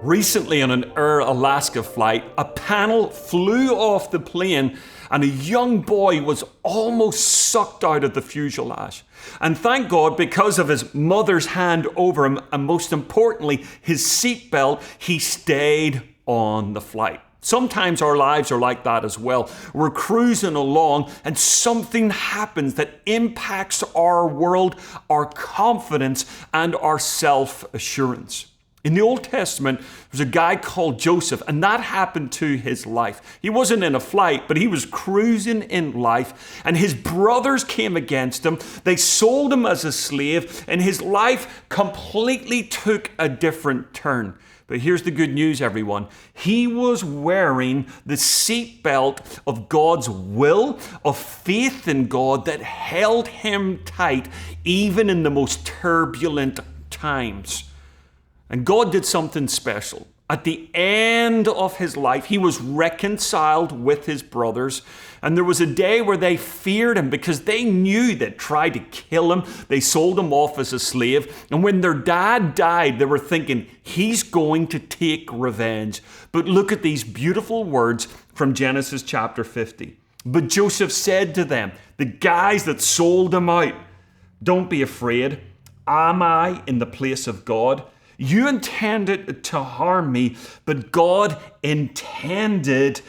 Recently on an Air Alaska flight, a panel flew off the plane and a young boy was almost sucked out of the fuselage. And thank God, because of his mother's hand over him, and most importantly, his seatbelt, he stayed on the flight. Sometimes our lives are like that as well. We're cruising along and something happens that impacts our world, our confidence, and our self-assurance. In the Old Testament, there's a guy called Joseph, and that happened to his life. He wasn't in a flight, but he was cruising in life, and his brothers came against him. They sold him as a slave, and his life completely took a different turn. But here's the good news, everyone. He was wearing the seatbelt of God's will, of faith in God that held him tight, even in the most turbulent times. And God did something special. At the end of his life, he was reconciled with his brothers. And there was a day where they feared him because they knew they'd tried to kill him. They sold him off as a slave. And when their dad died, they were thinking, he's going to take revenge. But look at these beautiful words from Genesis chapter 50. But Joseph said to them, the guys that sold him out, don't be afraid. Am I in the place of God? You intended to harm me, but God intended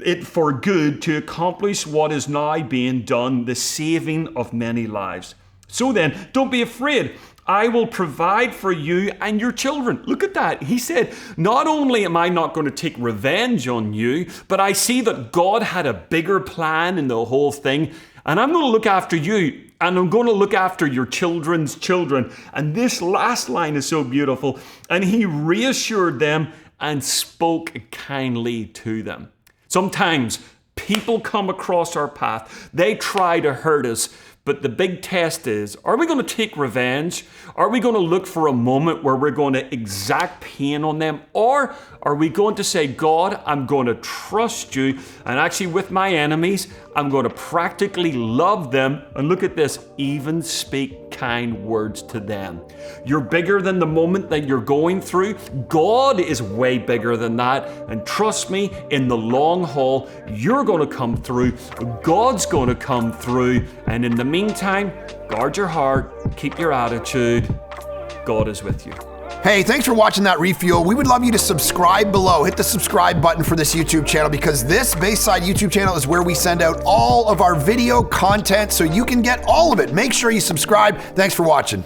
it for good to accomplish what is now being done, the saving of many lives. So then, don't be afraid. I will provide for you and your children. Look at that. He said, not only am I not going to take revenge on you, but I see that God had a bigger plan in the whole thing, and I'm going to look after you. And I'm going to look after your children's children. And this last line is so beautiful. And he reassured them and spoke kindly to them. Sometimes people come across our path. They try to hurt us. But the big test is, are we going to take revenge? Are we going to look for a moment where we're going to exact pain on them? Or are we going to say, God, I'm going to trust you. And actually with my enemies, I'm going to practically love them. And look at this, even speak kind words to them. You're bigger than the moment that you're going through. God is way bigger than that. And trust me, in the long haul, you're going to come through. God's going to come through. And in the meantime, guard your heart, keep your attitude. God is with you. Hey, thanks for watching that refuel. We would love you to subscribe below. Hit the subscribe button for this YouTube channel because this Bayside YouTube channel is where we send out all of our video content so you can get all of it. Make sure you subscribe. Thanks for watching.